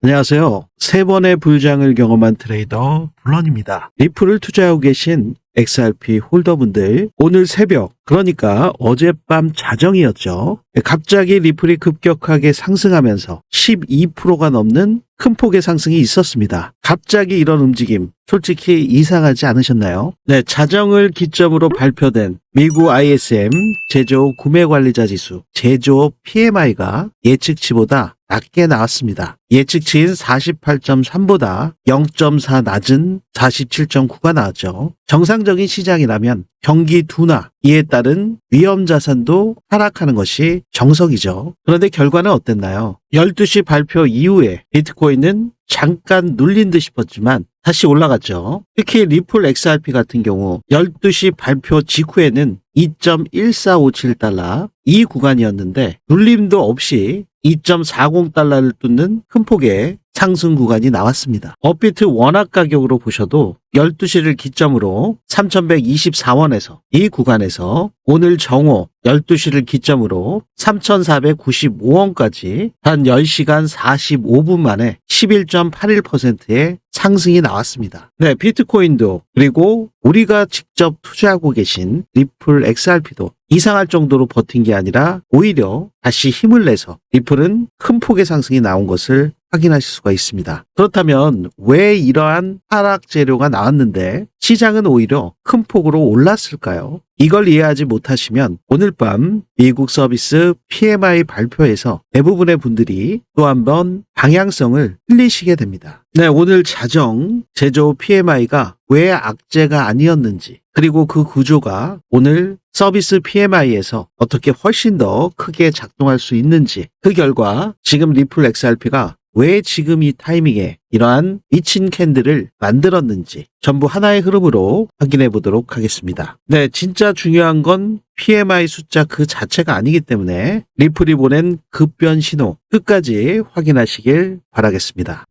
안녕하세요. 세 번의 불장을 경험한 트레이더 블런입니다. 리플을 투자하고 계신 XRP 홀더분들, 오늘 새벽, 그러니까 어젯밤 자정이었죠. 갑자기 리플이 급격하게 상승하면서 12%가 넘는 큰 폭의 상승이 있었습니다. 갑자기 이런 움직임, 솔직히 이상하지 않으셨나요? 네, 자정을 기점으로 발표된 미국 ISM 제조업 구매관리자 지수, 제조업 PMI가 예측치보다 낮게 나왔습니다. 예측치인 48.3보다 0.4 낮은 47.9가 나왔죠. 정상적인 시장이라면 경기 둔화, 이에 따른 위험 자산도 하락하는 것이 정석이죠. 그런데 결과는 어땠나요? 12시 발표 이후에 비트코인은 잠깐 눌린 듯 싶었지만 다시 올라갔죠. 특히 리플 XRP 같은 경우 12시 발표 직후에는 2.1457달러 이 구간이었는데 눌림도 없이 2.40달러를 뚫는 큰 폭의 상승 구간이 나왔습니다. 업비트 원화 가격으로 보셔도 12시를 기점으로 3,124원에서 이 구간에서 오늘 정오 12시를 기점으로 3,495원까지 단 10시간 45분 만에 11.81%의 상승이 나왔습니다. 네, 비트코인도 그리고 우리가 직접 투자하고 계신 리플 XRP도 이상할 정도로 버틴 게 아니라 오히려 다시 힘을 내서 리플은 큰 폭의 상승이 나온 것을 확인하실 수가 있습니다. 그렇다면 왜 이러한 하락 재료가 나왔는데 시장은 오히려 큰 폭으로 올랐을까요? 이걸 이해하지 못하시면 오늘 밤 미국 서비스 PMI 발표에서 대부분의 분들이 또 한번 방향성을 틀리시게 됩니다. 네, 오늘 자정 제조업 PMI가 왜 악재가 아니었는지, 그리고 그 구조가 오늘 서비스 PMI에서 어떻게 훨씬 더 크게 작동할 수 있는지, 그 결과 지금 리플 XRP가 왜 지금 이 타이밍에 이러한 미친 캔들을 만들었는지 전부 하나의 흐름으로 확인해 보도록 하겠습니다. 네, 진짜 중요한 건 PMI 숫자 그 자체가 아니기 때문에 리플이 보낸 급변 신호 끝까지 확인하시길 바라겠습니다.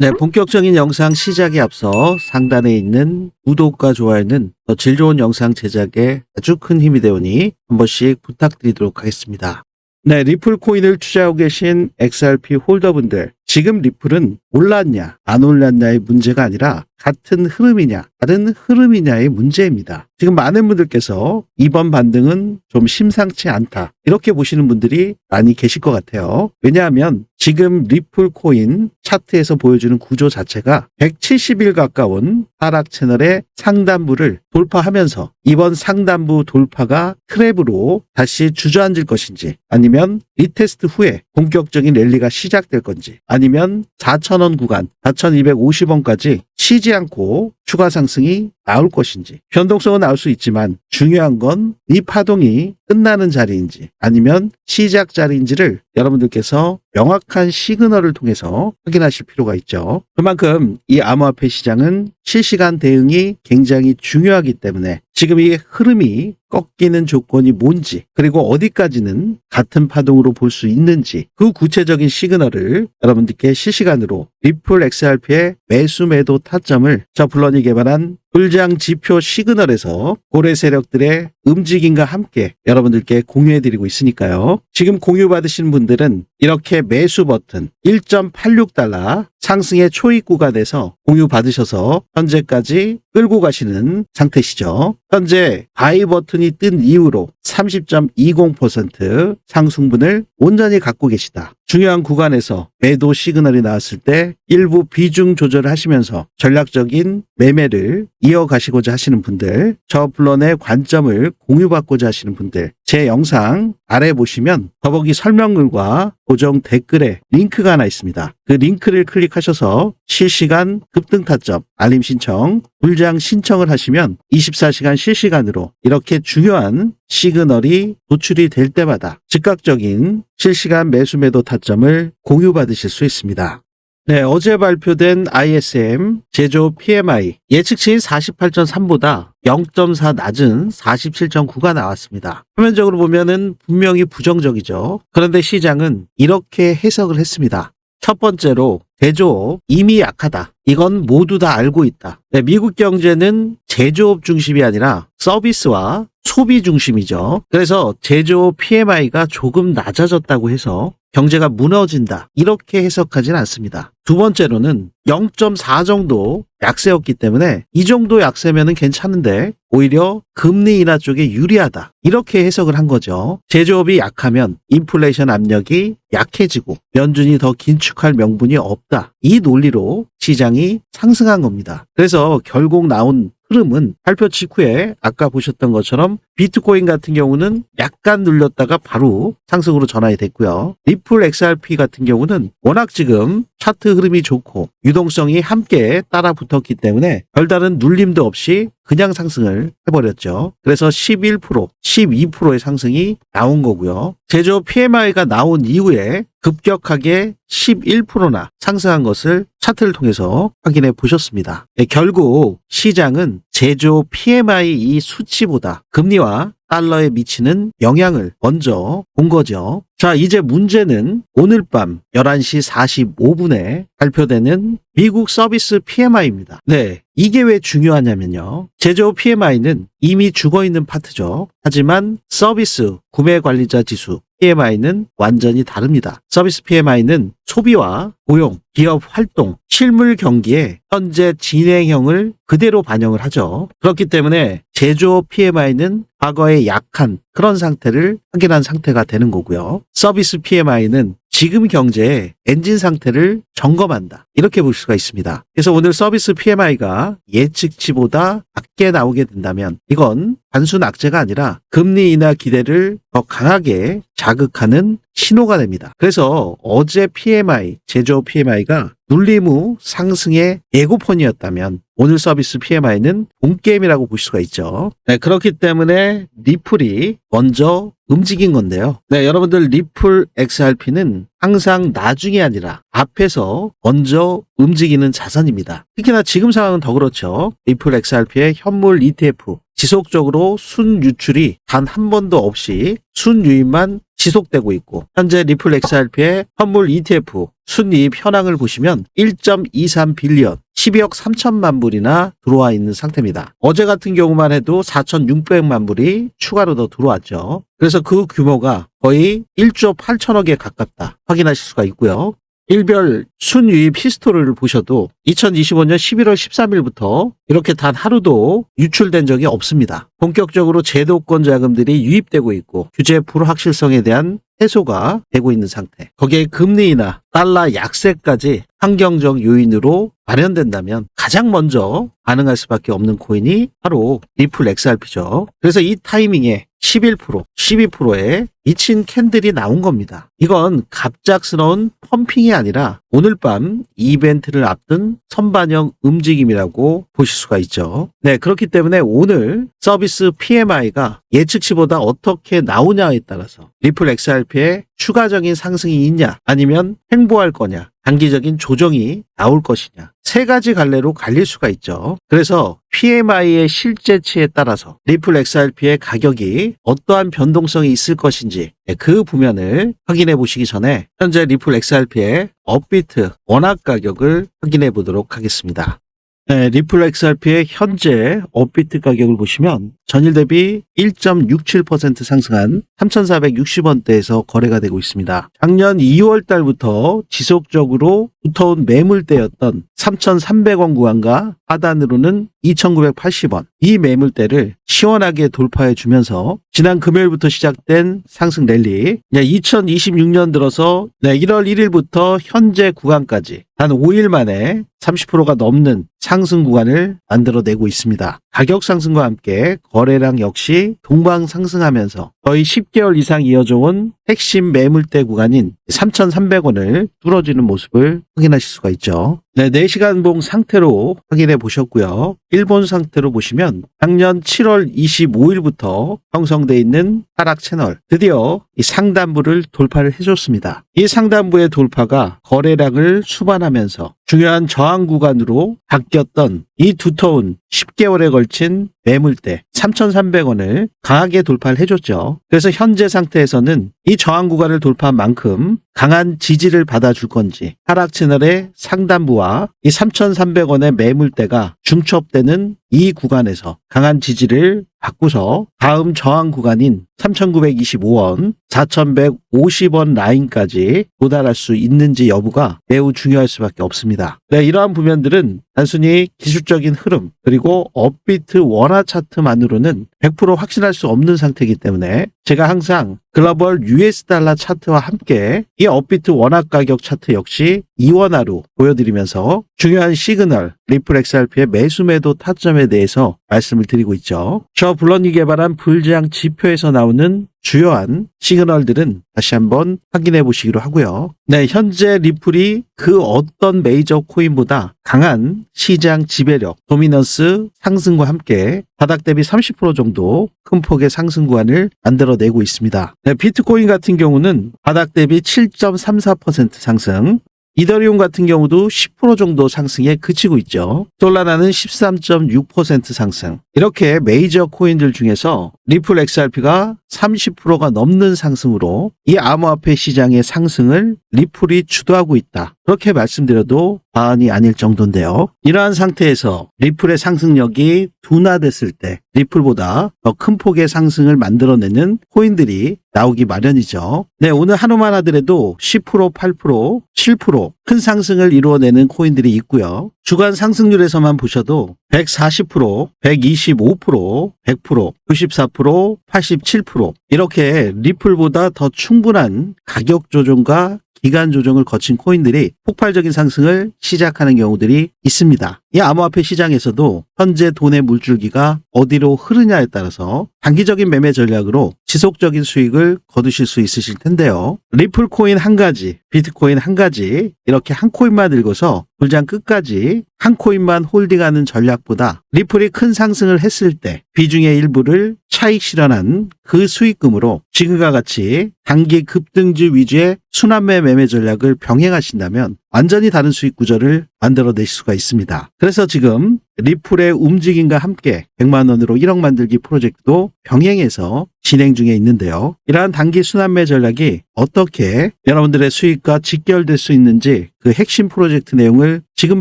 네, 본격적인 영상 시작에 앞서 상단에 있는 구독과 좋아요는 더 질 좋은 영상 제작에 아주 큰 힘이 되오니 한 번씩 부탁드리도록 하겠습니다. 네, 리플 코인을 투자하고 계신 XRP 홀더분들, 지금 리플은 올랐냐 안 올랐냐의 문제가 아니라 같은 흐름이냐 다른 흐름이냐의 문제입니다. 지금 많은 분들께서 이번 반등은 좀 심상치 않다 이렇게 보시는 분들이 많이 계실 것 같아요. 왜냐하면 지금 리플 코인 차트에서 보여주는 구조 자체가 170일 가까운 하락 채널의 상단부를 돌파하면서 이번 상단부 돌파가 트랩으로 다시 주저앉을 것인지, 아니면 리테스트 후에 본격적인 랠리가 시작될 건지, 아니면 4,000원 구간 4,250원까지 쉬지 않고 추가 상승이 나올 것인지, 변동성은 나올 수 있지만 중요한 건 이 파동이 끝나는 자리인지 아니면 시작 자리인지를 여러분들께서 명확한 시그널을 통해서 확인하실 필요가 있죠. 그만큼 이 암호화폐 시장은 실시간 대응이 굉장히 중요하기 때문에 지금 이 흐름이 꺾이는 조건이 뭔지, 그리고 어디까지는 같은 파동으로 볼 수 있는지, 그 구체적인 시그널을 여러분들께 실시간으로 리플 XRP의 매수 매도 타점을 저 블런이 개발한 불장 지표 시그널에서 고래 세력들의 움직임과 함께 여러분들께 공유해드리고 있으니까요. 지금 공유 받으신 분들은 이렇게 매수 버튼 1.86달러 상승의 초입 구간에서 공유 받으셔서 현재까지 끌고 가시는 상태시죠. 현재 바이 버튼이 뜬 이후로 30.20% 상승분을 온전히 갖고 계시다. 중요한 구간에서 매도 시그널이 나왔을 때 일부 비중 조절을 하시면서 전략적인 매매를 이어가시고자 하시는 분들, 저 블런의 관점을 공유받고자 하시는 분들, 제 영상 아래 보시면 더보기 설명글과 고정 댓글에 링크가 하나 있습니다. 그 링크를 클릭하셔서 실시간 급등 타점 알림 신청, 불장 신청을 하시면 24시간 실시간으로 이렇게 중요한 시그널이 도출이 될 때마다 즉각적인 실시간 매수 매도 타점을 공유받으실 수 있습니다. 네, 어제 발표된 ISM 제조업 PMI 예측치인 48.3보다 0.4 낮은 47.9가 나왔습니다. 표면적으로 보면은 분명히 부정적이죠. 그런데 시장은 이렇게 해석을 했습니다. 첫 번째로 제조업 이미 약하다. 이건 모두 다 알고 있다. 네, 미국 경제는 제조업 중심이 아니라 서비스와 소비 중심이죠. 그래서 제조 PMI가 조금 낮아졌다고 해서 경제가 무너진다, 이렇게 해석하지는 않습니다. 두 번째로는 0.4 정도 약세였기 때문에 이 정도 약세면은 괜찮은데 오히려 금리 인하 쪽에 유리하다, 이렇게 해석을 한 거죠. 제조업이 약하면 인플레이션 압력이 약해지고 연준이 더 긴축할 명분이 없다, 이 논리로 시장이 상승한 겁니다. 그래서 결국 나온 흐름은 발표 직후에 아까 보셨던 것처럼 비트코인 같은 경우는 약간 눌렸다가 바로 상승으로 전환이 됐고요. 리플 XRP 같은 경우는 워낙 지금 차트 흐름이 좋고 유동성이 함께 따라 붙었기 때문에 별다른 눌림도 없이 그냥 상승을 해버렸죠. 그래서 11%, 12%의 상승이 나온 거고요. 제조 PMI가 나온 이후에 급격하게 11%나 상승한 것을 차트를 통해서 확인해 보셨습니다. 결국 시장은 제조 PMI 이 수치보다 금리와 달러에 미치는 영향을 먼저 본 거죠. 자, 이제 문제는 오늘 밤 11시 45분에 발표되는 미국 서비스 PMI입니다. 네, 이게 왜 중요하냐면요. 제조 PMI는 이미 죽어있는 파트죠. 하지만 서비스 구매관리자 지수 PMI는 완전히 다릅니다. 서비스 PMI는 소비와 고용, 기업 활동, 실물 경기의 현재 진행형을 그대로 반영을 하죠. 그렇기 때문에 제조 PMI는 과거에 약한 그런 상태를 확인한 상태가 되는 거고요. 서비스 PMI는 지금 경제의 엔진 상태를 점검한다, 이렇게 볼 수가 있습니다. 그래서 오늘 서비스 PMI가 예측치보다 낮게 나오게 된다면 이건 단순 악재가 아니라 금리 인하 기대를 더 강하게 자극하는 신호가 됩니다. 그래서 어제 PMI, 제조 PMI가 눌림 후 상승의 예고편이었다면 오늘 서비스 PMI는 본게임이라고 볼 수가 있죠. 네, 그렇기 때문에 리플이 먼저 움직인 건데요. 네, 여러분들 리플 XRP는 항상 나중이 아니라 앞에서 먼저 움직이는 자산입니다. 특히나 지금 상황은 더 그렇죠. 리플 XRP의 현물 ETF 지속적으로 순유출이 단 한 번도 없이 순유입만 지속되고 있고, 현재 리플 XRP의 현물 ETF 순이입 현황을 보시면 1.23 빌리언 12억 3천만 불이나 들어와 있는 상태입니다. 어제 같은 경우만 해도 4,600만 불이 추가로 더 들어왔죠. 그래서 그 규모가 거의 1조 8천억에 가깝다 확인하실 수가 있고요. 일별 순유입 히스토리를 보셔도 2025년 11월 13일부터 이렇게 단 하루도 유출된 적이 없습니다. 본격적으로 제도권 자금들이 유입되고 있고 규제 불확실성에 대한 해소가 되고 있는 상태. 거기에 금리 인하, 달러 약세까지 환경적 요인으로 마련된다면 가장 먼저 반응할 수밖에 없는 코인이 바로 리플 XRP죠. 그래서 이 타이밍에 11%, 12%의 미친 캔들이 나온 겁니다. 이건 갑작스러운 펌핑이 아니라 오늘 밤 이벤트를 앞둔 선반영 움직임이라고 보실 수가 있죠. 네, 그렇기 때문에 오늘 서비스 PMI가 예측치보다 어떻게 나오냐에 따라서 리플 XRP의 추가적인 상승이 있냐 아니면 횡보할 거냐, 단기적인 조정이 나올 것이냐, 세 가지 갈래로 갈릴 수가 있죠. 그래서 PMI의 실제치에 따라서 리플 XRP의 가격이 어떠한 변동성이 있을 것인지 그 부면을 확인해 보시기 전에 현재 리플 XRP의 업비트 원화 가격을 확인해 보도록 하겠습니다. 네, 리플 XRP의 현재 업비트 가격을 보시면 전일 대비 1.67% 상승한 3,460원대에서 거래가 되고 있습니다. 작년 2월 달부터 지속적으로 붙어온 매물대였던 3,300원 구간과 하단으로는 2,980원, 이 매물대를 시원하게 돌파해 주면서 지난 금요일부터 시작된 상승 랠리, 2026년 들어서 1월 1일부터 현재 구간까지 단 5일 만에 30%가 넘는 상승 구간을 만들어내고 있습니다. 가격 상승과 함께 거래량 역시 동방 상승하면서 거의 10개월 이상 이어져온 핵심 매물대 구간인 3,300원을 뚫어주는 모습을 확인하실 수가 있죠. 네, 4시간봉 상태로 확인해 보셨고요. 일본 상태로 보시면 작년 7월 25일부터 형성되어 있는 하락 채널, 드디어 이 상단부를 돌파를 해줬습니다. 이 상단부의 돌파가 거래량을 수반하면서 중요한 저항 구간으로 바뀌었던 이 두터운 10개월에 걸친 매물대 3,300원을 강하게 돌파를 해줬죠. 그래서 현재 상태에서는 이 저항 구간을 돌파한 만큼 강한 지지를 받아줄 건지, 하락 채널의 상단부와 이 3,300원의 매물대가 중첩되는 이 구간에서 강한 지지를 받고서 다음 저항 구간인 3,925원, 4,150원 라인까지 도달할 수 있는지 여부가 매우 중요할 수밖에 없습니다. 네, 이러한 부면들은 단순히 기술적인 흐름 그리고 업비트 원화 차트만으로는 100% 확신할 수 없는 상태이기 때문에 제가 항상 글로벌 US 달러 차트와 함께 이 업비트 원화 가격 차트 역시 이원화로 보여드리면서 중요한 시그널, 리플 XRP의 매수 매도 타점에 대해서 말씀을 드리고 있죠. 저 블런이 개발한 불장 지표에서 나오는 주요한 시그널들은 다시 한번 확인해 보시기로 하고요. 네, 현재 리플이 그 어떤 메이저 코인보다 강한 시장 지배력, 도미넌스 상승과 함께 바닥 대비 30% 정도 큰 폭의 상승 구간을 만들어내고 있습니다. 네, 비트코인 같은 경우는 바닥 대비 7.34% 상승, 이더리움 같은 경우도 10% 정도 상승에 그치고 있죠. 솔라나는 13.6% 상승. 이렇게 메이저 코인들 중에서 리플 XRP가 30%가 넘는 상승으로 이 암호화폐 시장의 상승을 리플이 주도하고 있다. 그렇게 말씀드려도 과언이 아닐 정도인데요. 이러한 상태에서 리플의 상승력이 둔화됐을 때 리플보다 더 큰 폭의 상승을 만들어내는 코인들이 나오기 마련이죠. 네, 오늘 하루만 하더라도 10%, 8%, 7% 큰 상승을 이루어내는 코인들이 있고요. 주간 상승률에서만 보셔도 140%, 125%, 100%, 94%, 87% 이렇게 리플보다 더 충분한 가격 조정과 기간 조정을 거친 코인들이 폭발적인 상승을 시작하는 경우들이 있습니다. 이 암호화폐 시장에서도 현재 돈의 물줄기가 어디로 흐르냐에 따라서 단기적인 매매 전략으로 지속적인 수익을 거두실 수 있으실 텐데요. 리플 코인 한 가지, 비트코인 한 가지 이렇게 한 코인만 들고서 불장 끝까지 한 코인만 홀딩하는 전략보다 리플이 큰 상승을 했을 때 비중의 일부를 차익 실현한 그 수익금으로 지금과 같이 단기 급등주 위주의 순환매 매매 전략을 병행하신다면 완전히 다른 수익 구조를 만들어내실 수가 있습니다. 그래서 지금 리플의 움직임과 함께 100만 원으로 1억 만들기 프로젝트도 병행해서 진행 중에 있는데요. 이러한 단기 순환매 전략이 어떻게 여러분들의 수익과 직결될 수 있는지 그 핵심 프로젝트 내용을 지금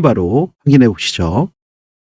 바로 확인해 보시죠.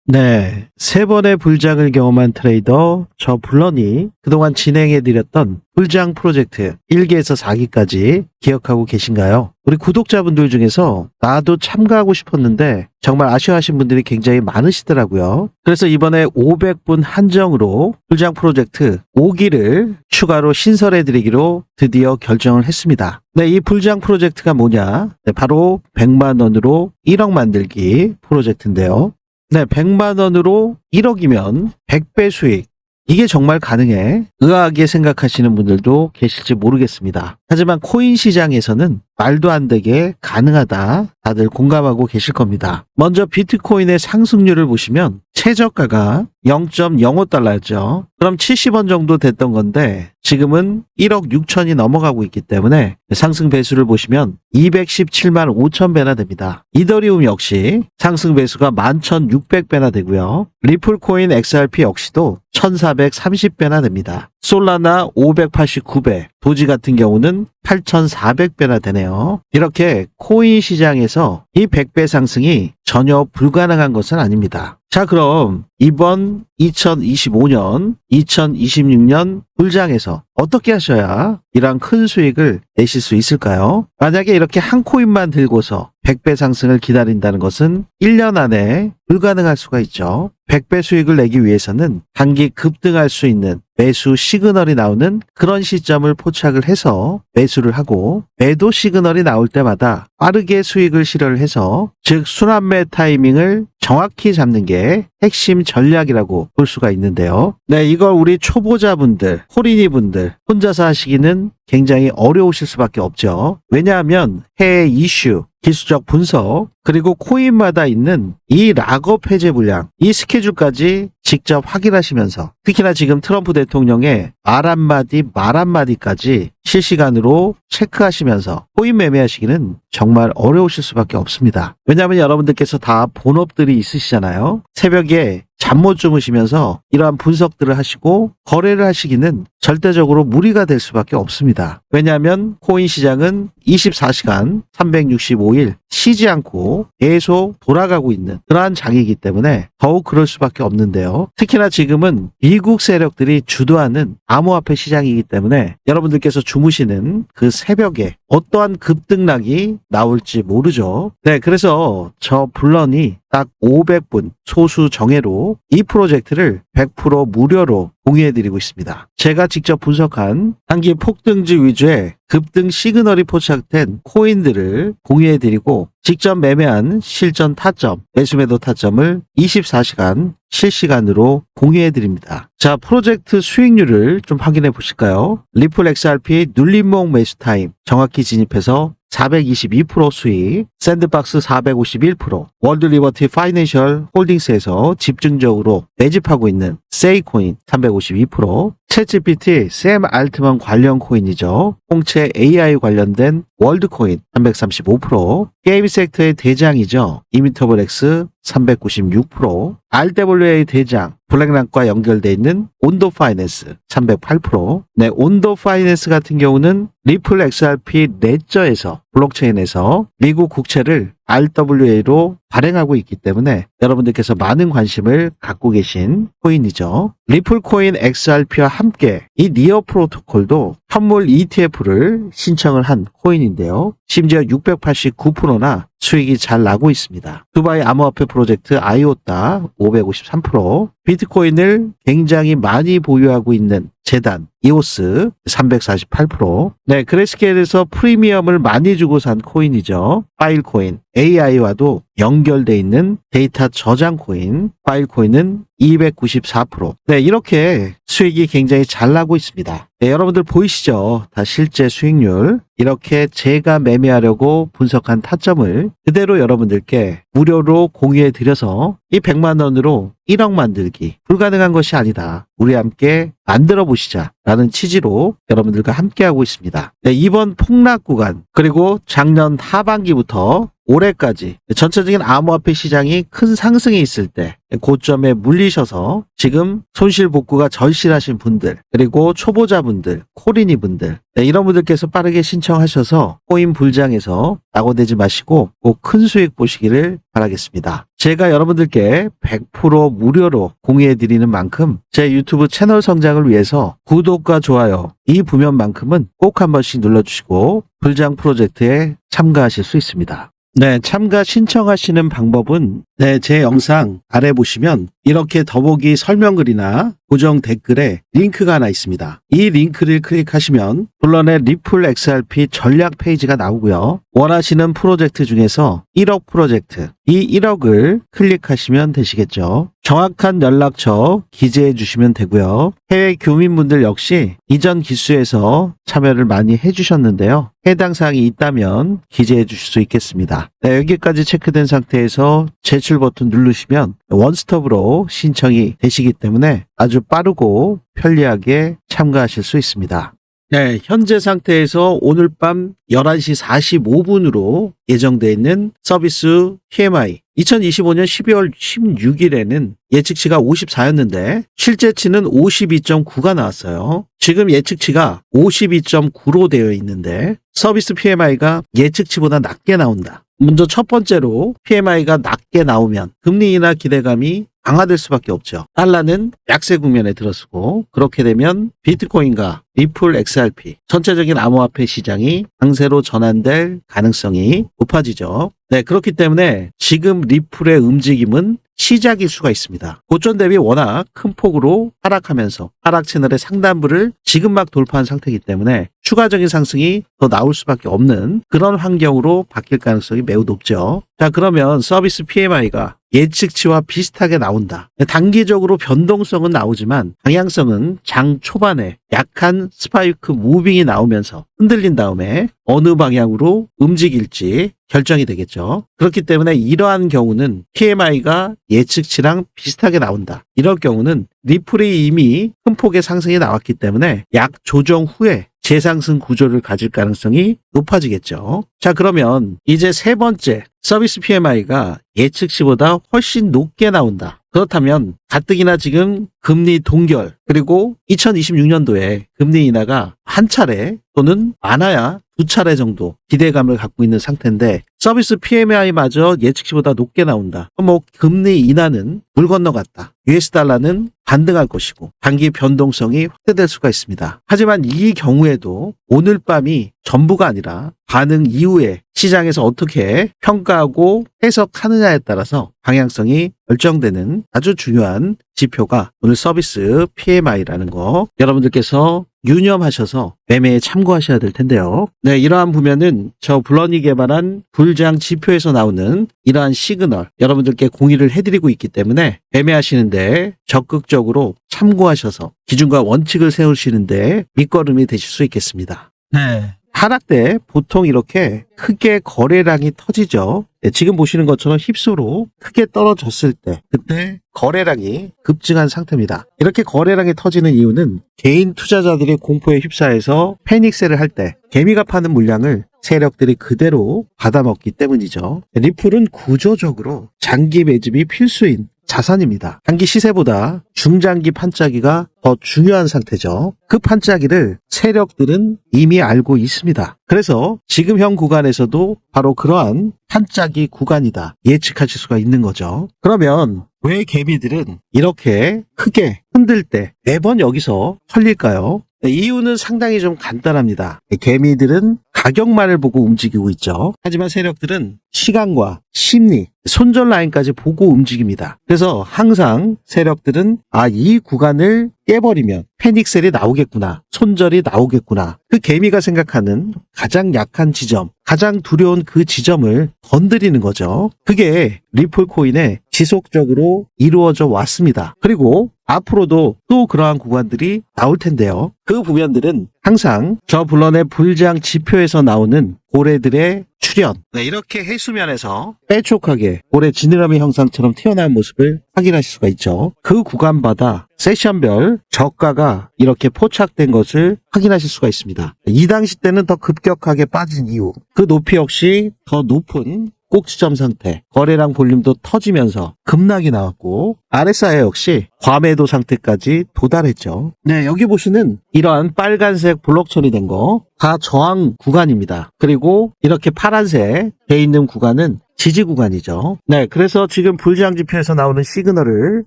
네, 3번의 불장을 경험한 트레이더 저 블런이 그동안 진행해드렸던 불장 프로젝트 1기에서 4기까지 기억하고 계신가요? 우리 구독자분들 중에서 나도 참가하고 싶었는데 정말 아쉬워하신 분들이 굉장히 많으시더라고요. 그래서 이번에 500분 한정으로 불장 프로젝트 5기를 추가로 신설해드리기로 드디어 결정을 했습니다. 네, 이 불장 프로젝트가 뭐냐? 네, 바로 100만 원으로 1억 만들기 프로젝트인데요. 네, 100만 원으로 1억이면 100배 수익. 이게 정말 가능해? 의아하게 생각하시는 분들도 계실지 모르겠습니다. 하지만 코인 시장에서는 말도 안 되게 가능하다. 다들 공감하고 계실 겁니다. 먼저 비트코인의 상승률을 보시면 최저가가 0.05달러였죠. 그럼 70원 정도 됐던 건데 지금은 1억 6천이 넘어가고 있기 때문에 상승 배수를 보시면 217만 5천 배나 됩니다. 이더리움 역시 상승 배수가 11,600배나 되고요. 리플코인 XRP 역시도 1,430배나 됩니다. 솔라나 589배, 도지 같은 경우는 8,400배나 되네요. 이렇게 코인 시장에서 이 100배 상승이 전혀 불가능한 것은 아닙니다. 자, 그럼 이번 2025년, 2026년 불장에서 어떻게 하셔야 이러한 큰 수익을 내실 수 있을까요? 만약에 이렇게 한 코인만 들고서 100배 상승을 기다린다는 것은 1년 안에 불가능할 수가 있죠. 100배 수익을 내기 위해서는 단기 급등할 수 있는 매수 시그널이 나오는 그런 시점을 포착을 해서 매수를 하고 매도 시그널이 나올 때마다 빠르게 수익을 실현을 해서 즉 순환매 타이밍을 정확히 잡는 게 핵심 전략이라고 볼 수가 있는데요. 네, 이걸 우리 초보자분들, 호린이분들 혼자서 하시기는 굉장히 어려우실 수밖에 없죠. 왜냐하면 해외 이슈, 기술적 분석, 그리고 코인마다 있는 이 락업 해제 물량, 이 스케줄까지 직접 확인하시면서 특히나 지금 트럼프 대통령의 말 한마디까지 실시간으로 체크하시면서 코인 매매하시기는 정말 어려우실 수밖에 없습니다. 왜냐하면 여러분들께서 다 본업들이 있으시잖아요. 새벽에 잠 못 주무시면서 이러한 분석들을 하시고 거래를 하시기는 절대적으로 무리가 될 수밖에 없습니다. 왜냐하면 코인 시장은 24시간 365일 쉬지 않고 계속 돌아가고 있는 그러한 장이기 때문에 더욱 그럴 수밖에 없는데요. 특히나 지금은 미국 세력들이 주도하는 암호화폐 시장이기 때문에 여러분들께서 주무시는 그 새벽에 어떠한 급등락이 나올지 모르죠. 네, 그래서 저 블런이 딱 500분 소수 정예로 이 프로젝트를 100% 무료로 공유해드리고 있습니다. 제가 직접 분석한 단기 폭등주 위주의 급등 시그널이 포착된 코인들을 공유해드리고 직접 매매한 실전 타점, 매수매도 타점을 24시간 실시간으로 공유해드립니다. 자, 프로젝트 수익률을 좀 확인해 보실까요? 리플 XRP 눌림목 매수 타임 정확히 진입해서 422% 수익, 샌드박스 451%, 월드리버티 파이낸셜 홀딩스에서 집중적으로 매집하고 있는 세이코인 352%, 챗GPT 샘 알트만 관련 코인이죠. 홍채 AI 관련된 월드코인 335%, 게임 섹터의 대장이죠. 이미터블엑스 396%, RWA 대장 블랙락과 연결되어 있는 온도 파이낸스 308%. 네, 온도 파이낸스 같은 경우는 리플 XRP 레저에서 블록체인에서 미국 국채를 RWA로 발행하고 있기 때문에 여러분들께서 많은 관심을 갖고 계신 코인이죠. 리플 코인 XRP와 함께 이 니어 프로토콜도 현물 ETF를 신청을 한 코인인데요. 심지어 689%나 수익이 잘 나고 있습니다. 두바이 암호화폐 프로젝트 아이오타 553%, 비트코인을 굉장히 많이 보유하고 있는 재단 이오스 348%, 네, 그레스케일에서 프리미엄을 많이 주고 산 코인이죠. 파일코인 AI와도 연결돼 있는 데이터 저장 코인 파일코인은 294%. 네, 이렇게 수익이 굉장히 잘 나고 있습니다. 네, 여러분들 보이시죠? 다 실제 수익률. 이렇게 제가 매매하려고 분석한 타점을 그대로 여러분들께 무료로 공유해 드려서 이 100만 원으로 1억 만들기 불가능한 것이 아니다. 우리 함께 만들어 보시자 라는 취지로 여러분들과 함께하고 있습니다. 네, 이번 폭락 구간 그리고 작년 하반기부터 올해까지 전체적인 암호화폐 시장이 큰 상승이 있을 때 고점에 물리셔서 지금 손실 복구가 절실하신 분들 그리고 초보자분들, 코리니 분들, 네, 이런 분들께서 빠르게 신청하셔서 코인 불장에서 낙오되지 마시고 꼭 큰 수익 보시기를 바라겠습니다. 제가 여러분들께 100% 무료로 공유해 드리는 만큼 제 유튜브 채널 성장을 위해서 구독과 좋아요 이 부면만큼은 꼭 한 번씩 눌러주시고 불장 프로젝트에 참가하실 수 있습니다. 네, 참가 신청하시는 방법은 제 영상 아래 보시면 이렇게 더보기 설명글이나 고정 댓글에 링크가 하나 있습니다. 이 링크를 클릭하시면 블런의 리플 XRP 전략 페이지가 나오고요. 원하시는 프로젝트 중에서 1억 프로젝트, 이 1억을 클릭하시면 되시겠죠. 정확한 연락처 기재해 주시면 되고요. 해외 교민분들 역시 이전 기수에서 참여를 많이 해주셨는데요. 해당 사항이 있다면 기재해 주실 수 있겠습니다. 네, 여기까지 체크된 상태에서 제출 버튼 누르시면 원스톱으로 신청이 되시기 때문에 아주 빠르고 편리하게 참가하실 수 있습니다. 네, 현재 상태에서 오늘 밤 11시 45분으로 예정되어 있는 서비스 PMI 2025년 12월 16일에는 예측치가 54였는데 실제치는 52.9가 나왔어요. 지금 예측치가 52.9로 되어 있는데 서비스 PMI가 예측치보다 낮게 나온다. 먼저 첫 번째로 PMI가 낮게 나오면 금리 인하 기대감이 강화될 수밖에 없죠. 달러는 약세 국면에 들어서고 그렇게 되면 비트코인과 리플 XRP 전체적인 암호화폐 시장이 강세로 전환될 가능성이 높아지죠. 네, 그렇기 때문에 지금 리플의 움직임은 시작일 수가 있습니다. 고점 대비 워낙 큰 폭으로 하락하면서 하락 채널의 상단부를 지금 막 돌파한 상태이기 때문에 추가적인 상승이 더 나올 수밖에 없는 그런 환경으로 바뀔 가능성이 매우 높죠. 자, 그러면 서비스 PMI가 예측치와 비슷하게 나온다. 단기적으로 변동성은 나오지만 방향성은 장 초반에 약한 스파이크 무빙이 나오면서 흔들린 다음에 어느 방향으로 움직일지 결정이 되겠죠. 그렇기 때문에 이러한 경우는 PMI가 예측치랑 비슷하게 나온다. 이럴 경우는 리플이 이미 큰 폭의 상승이 나왔기 때문에 약 조정 후에 재상승 구조를 가질 가능성이 높아지겠죠. 자, 그러면 이제 세 번째 서비스 PMI가 예측치보다 훨씬 높게 나온다. 그렇다면 가뜩이나 지금 금리 동결 그리고 2026년도에 금리 인하가 한 차례 또는 많아야 두 차례 정도 기대감을 갖고 있는 상태인데 서비스 PMI마저 예측치보다 높게 나온다. 뭐 금리 인하는 물 건너갔다. US 달러는 반등할 것이고 단기 변동성이 확대될 수가 있습니다. 하지만 이 경우에도 오늘 밤이 전부가 아니라 반응 이후에 시장에서 어떻게 평가하고 해석하느냐에 따라서 방향성이 결정되는 아주 중요한 지표가 오늘 서비스 PMI라는 거 여러분들께서 유념하셔서 매매에 참고하셔야 될 텐데요. 네, 이러한 보면은 저 블러니 개발한 불장 지표에서 나오는 이러한 시그널 여러분들께 공유를 해드리고 있기 때문에 매매하시는데 적극적으로 참고하셔서 기준과 원칙을 세우시는데 밑거름이 되실 수 있겠습니다. 네. 하락 때 보통 이렇게 크게 거래량이 터지죠. 네, 지금 보시는 것처럼 힙소로 크게 떨어졌을 때 그때 거래량이 급증한 상태입니다. 이렇게 거래량이 터지는 이유는 개인 투자자들이 공포에 휩싸여서 패닉셀을 할 때 개미가 파는 물량을 세력들이 그대로 받아먹기 때문이죠. 리플은 구조적으로 장기 매집이 필수인 자산입니다. 단기 시세보다 중장기 판짜기가 더 중요한 상태죠. 그 판짜기를 세력들은 이미 알고 있습니다. 그래서 지금 현 구간에서도 바로 그러한 판짜기 구간이다 예측하실 수가 있는 거죠. 그러면 왜 개미들은 이렇게 크게 흔들 때 매번 여기서 털릴까요? 이유는 상당히 좀 간단합니다. 개미들은 가격만을 보고 움직이고 있죠. 하지만 세력들은 시간과 심리, 손절 라인까지 보고 움직입니다. 그래서 항상 세력들은 이 구간을 깨버리면 패닉셀이 나오겠구나, 손절이 나오겠구나. 그 개미가 생각하는 가장 약한 지점, 가장 두려운 그 지점을 건드리는 거죠. 그게 리플 코인에 지속적으로 이루어져 왔습니다. 그리고 앞으로도 또 그러한 구간들이 나올 텐데요. 그 부면들은 항상 저 블런의 불장 지표에서 나오는 고래들의 출현, 이렇게 해수면에서 빼촉하게 고래 지느러미 형상처럼 튀어나온 모습을 확인하실 수가 있죠. 그 구간마다 세션별 저가가 이렇게 포착된 것을 확인하실 수가 있습니다. 이 당시 때는 더 급격하게 빠진 이유, 그 높이 역시 더 높은 꼭지점 상태, 거래량 볼륨도 터지면서 급락이 나왔고 RSI 역시 과매도 상태까지 도달했죠. 네, 여기 보시는 이러한 빨간색 블록 처리된 거 다 저항 구간입니다. 그리고 이렇게 파란색 돼 있는 구간은 지지 구간이죠. 네, 그래서 지금 불장 지표에서 나오는 시그널을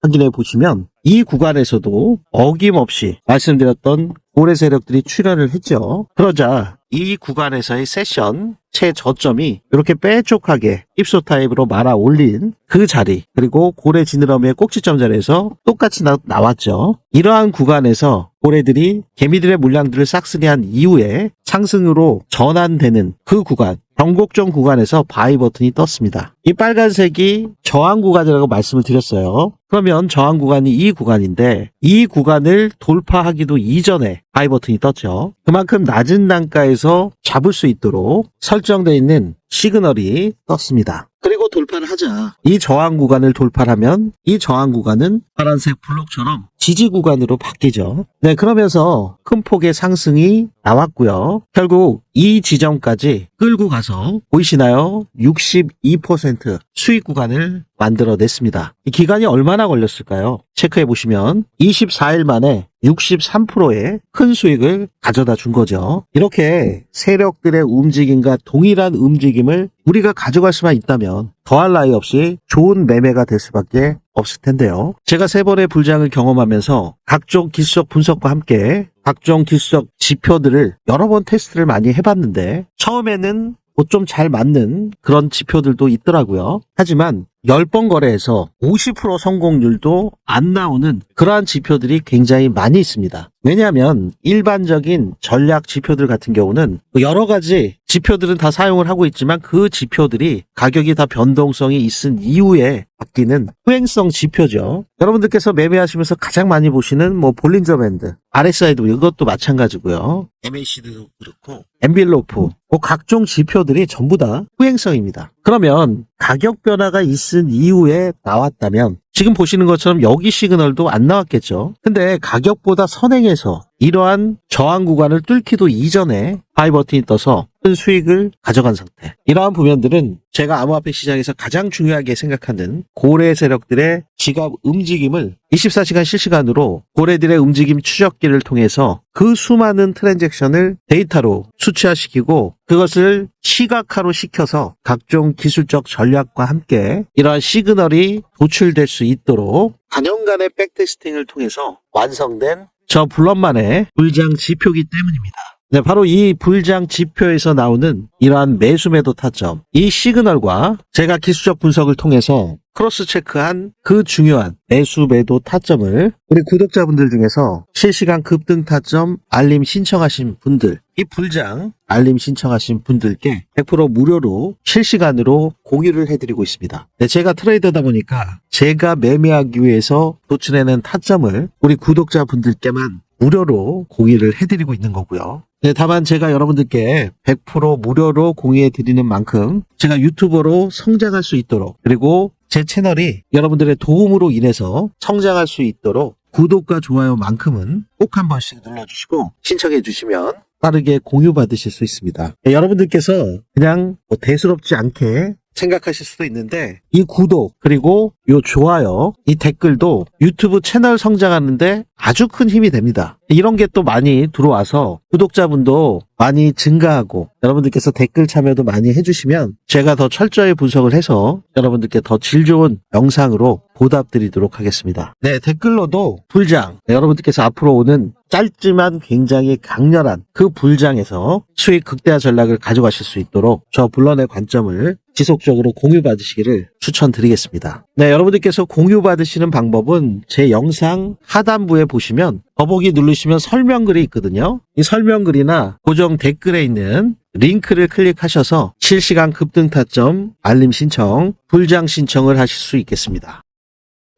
확인해 보시면 이 구간에서도 어김없이 말씀드렸던 고래 세력들이 출현을 했죠. 그러자 이 구간에서의 세션 최저점이 이렇게 빼쪽하게 입소 타입으로 말아 올린 그 자리, 그리고 고래 지느러미의 꼭지점 자리에서 똑같이 나왔죠. 이러한 구간에서 고래들이 개미들의 물량들을 싹쓸이한 이후에 상승으로 전환되는 그 구간, 변곡점 구간에서 바이 버튼이 떴습니다. 이 빨간색이 저항 구간이라고 말씀을 드렸어요. 그러면 저항 구간이 이 구간인데 이 구간을 돌파하기도 이전에 바이 버튼이 떴죠. 그만큼 낮은 단가에서 잡을 수 있도록 설정되어 있는 시그널이 떴습니다. 그리고 돌파를 하자. 이 저항 구간을 돌파하면 이 저항 구간은 파란색 블록처럼 지지 구간으로 바뀌죠. 네, 그러면서 큰 폭의 상승이 나왔고요. 결국 이 지점까지 끌고 가서 보이시나요? 62% 수익 구간을 만들어냈습니다. 이 기간이 얼마나 걸렸을까요? 체크해 보시면 24일 만에 63%의 큰 수익을 가져다 준 거죠. 이렇게 세력들의 움직임과 동일한 움직임을 우리가 가져갈 수만 있다면 더할 나위 없이 좋은 매매가 될 수밖에 없을 텐데요. 제가 3번의 불장을 경험하면서 각종 기술적 분석과 함께 각종 기술적 지표들을 여러 번 테스트를 많이 해봤는데 처음에는 좀 잘 맞는 그런 지표들도 있더라고요. 하지만 10번 거래에서 50% 성공률도 안 나오는 그러한 지표들이 굉장히 많이 있습니다. 왜냐하면 일반적인 전략 지표들 같은 경우는 여러 가지 지표들은 다 사용을 하고 있지만 그 지표들이 가격이 다 변동성이 있은 이후에 바뀌는 후행성 지표죠. 여러분들께서 매매하시면서 가장 많이 보시는 볼린저 밴드, RSI도 이것도 마찬가지고요. MACD도 그렇고 엔빌로프, 각종 지표들이 전부 다 후행성입니다. 그러면 가격 변화가 있은 이후에 나왔다면 지금 보시는 것처럼 여기 시그널도 안 나왔겠죠. 근데 가격보다 선행해서 이러한 저항 구간을 뚫기도 이전에 바이 버튼이 떠서 큰 수익을 가져간 상태. 이러한 부면들은 제가 암호화폐 시장에서 가장 중요하게 생각하는 고래 세력들의 지갑 움직임을 24시간 실시간으로 고래들의 움직임 추적기를 통해서 그 수많은 트랜잭션을 데이터로 수치화시키고 그것을 시각화로 시켜서 각종 기술적 전략과 함께 이러한 시그널이 도출될 수 있도록 단연간의 백테스팅을 통해서 완성된 저 블럼만의 불장 지표기 때문입니다. 네, 바로 이 불장 지표에서 나오는 이러한 매수 매도 타점, 이 시그널과 제가 기술적 분석을 통해서 크로스 체크한 그 중요한 매수 매도 타점을 우리 구독자분들 중에서 실시간 급등 타점 알림 신청하신 분들, 이 불장 알림 신청하신 분들께 100% 무료로 실시간으로 공유를 해드리고 있습니다. 네, 제가 트레이더다 보니까 제가 매매하기 위해서 도출해낸 타점을 우리 구독자분들께만 무료로 공유를 해드리고 있는 거고요. 네, 다만 제가 여러분들께 100% 무료로 공유해 드리는 만큼 제가 유튜버로 성장할 수 있도록, 그리고 제 채널이 여러분들의 도움으로 인해서 성장할 수 있도록 구독과 좋아요만큼은 꼭 한 번씩 눌러주시고 신청해 주시면 빠르게 공유 받으실 수 있습니다. 네, 여러분들께서 그냥 대수롭지 않게 생각하실 수도 있는데 이 구독 그리고 이 좋아요, 이 댓글도 유튜브 채널 성장하는데 아주 큰 힘이 됩니다. 이런 게 또 많이 들어와서 구독자분도 많이 증가하고 여러분들께서 댓글 참여도 많이 해주시면 제가 더 철저히 분석을 해서 여러분들께 더 질 좋은 영상으로 보답드리도록 하겠습니다. 네, 댓글로도 불장, 여러분들께서 앞으로 오는 짧지만 굉장히 강렬한 그 불장에서 수익 극대화 전략을 가져가실 수 있도록 저 블런의 관점을 지속적으로 공유받으시기를 추천드리겠습니다. 네, 여러분들께서 공유받으시는 방법은 제 영상 하단부에 보시면 더보기 누르시면 설명글이 있거든요. 이 설명글이나 고정 댓글에 있는 링크를 클릭하셔서 실시간 급등 타점 알림 신청, 불장 신청을 하실 수 있겠습니다.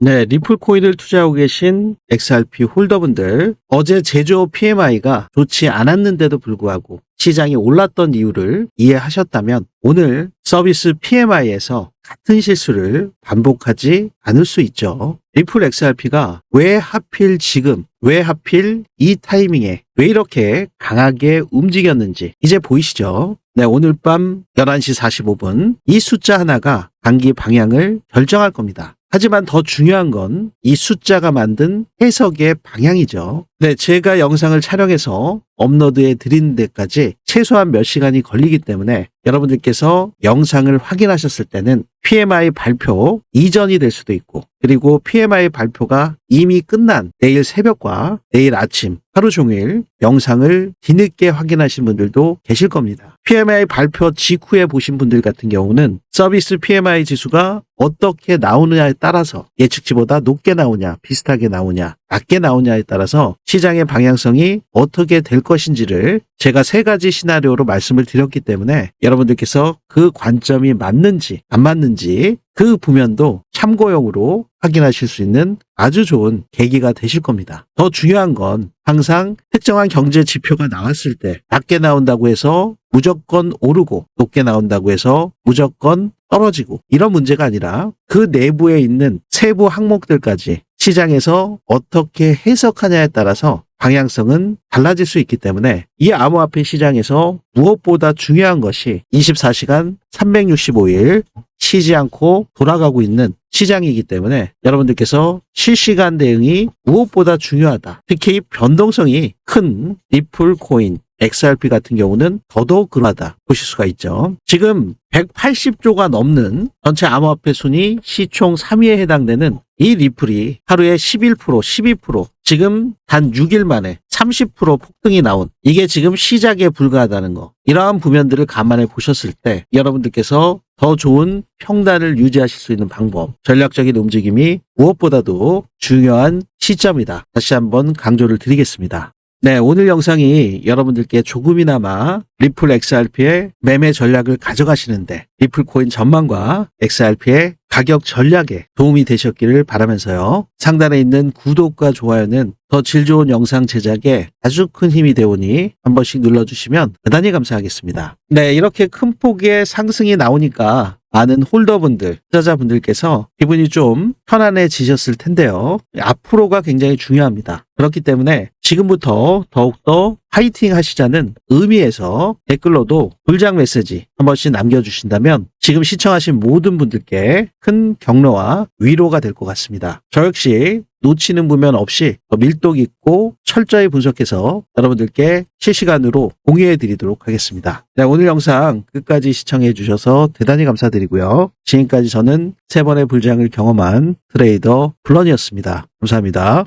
네, 리플 코인을 투자하고 계신 XRP 홀더분들, 어제 제조 PMI가 좋지 않았는데도 불구하고 시장이 올랐던 이유를 이해하셨다면 오늘 서비스 PMI에서 같은 실수를 반복하지 않을 수 있죠. 리플 XRP가 왜 하필 지금, 왜 하필 이 타이밍에 왜 이렇게 강하게 움직였는지 이제 보이시죠? 네, 오늘 밤 11시 45분 이 숫자 하나가 단기 방향을 결정할 겁니다. 하지만 더 중요한 건 이 숫자가 만든 해석의 방향이죠. 네, 제가 영상을 촬영해서 업로드해 드리는 데까지 최소한 몇 시간이 걸리기 때문에 여러분들께서 영상을 확인하셨을 때는 PMI 발표 이전이 될 수도 있고, 그리고 PMI 발표가 이미 끝난 내일 새벽과 내일 아침 하루 종일 영상을 뒤늦게 확인하신 분들도 계실 겁니다. PMI 발표 직후에 보신 분들 같은 경우는 서비스 PMI 지수가 어떻게 나오느냐에 따라서 예측치보다 높게 나오냐, 비슷하게 나오냐, 낮게 나오냐에 따라서 시장의 방향성이 어떻게 될 것인지를 제가 3가지 시나리오로 말씀을 드렸기 때문에 여러분들께서 그 관점이 맞는지 안 맞는지 그 부면도 참고용으로 확인하실 수 있는 아주 좋은 계기가 되실 겁니다. 더 중요한 건 항상 특정한 경제 지표가 나왔을 때 낮게 나온다고 해서 무조건 오르고 높게 나온다고 해서 무조건 떨어지고 이런 문제가 아니라 그 내부에 있는 세부 항목들까지 시장에서 어떻게 해석하냐에 따라서 방향성은 달라질 수 있기 때문에 이 암호화폐 시장에서 무엇보다 중요한 것이 24시간 365일 쉬지 않고 돌아가고 있는 시장이기 때문에 여러분들께서 실시간 대응이 무엇보다 중요하다. 특히 변동성이 큰 리플 코인, XRP 같은 경우는 더더욱 그러하다 보실 수가 있죠. 지금 180조가 넘는 전체 암호화폐 순위 시총 3위에 해당되는 이 리플이 하루에 11%, 12% 지금 단 6일 만에 30% 폭등이 나온, 이게 지금 시작에 불과하다는 거, 이러한 부면들을 감안해 보셨을 때 여러분들께서 더 좋은 평단을 유지하실 수 있는 방법, 전략적인 움직임이 무엇보다도 중요한 시점이다. 다시 한번 강조를 드리겠습니다. 네, 오늘 영상이 여러분들께 조금이나마 리플 XRP의 매매 전략을 가져가시는데 리플 코인 전망과 XRP의 가격 전략에 도움이 되셨기를 바라면서요. 상단에 있는 구독과 좋아요는 더 질 좋은 영상 제작에 아주 큰 힘이 되오니 한 번씩 눌러주시면 대단히 감사하겠습니다. 네, 이렇게 큰 폭의 상승이 나오니까 많은 홀더분들, 투자자분들께서 기분이 좀 편안해지셨을 텐데요. 앞으로가 굉장히 중요합니다. 그렇기 때문에 지금부터 더욱더 파이팅 하시자는 의미에서 댓글로도 불장 메시지 한 번씩 남겨주신다면 지금 시청하신 모든 분들께 큰 격려와 위로가 될 것 같습니다. 저 역시 놓치는 부면 없이 더 밀도 있고 철저히 분석해서 여러분들께 실시간으로 공유해 드리도록 하겠습니다. 네, 오늘 영상 끝까지 시청해 주셔서 대단히 감사드리고요. 지금까지 저는 3번의 불장을 경험한 트레이더 블런이었습니다. 감사합니다.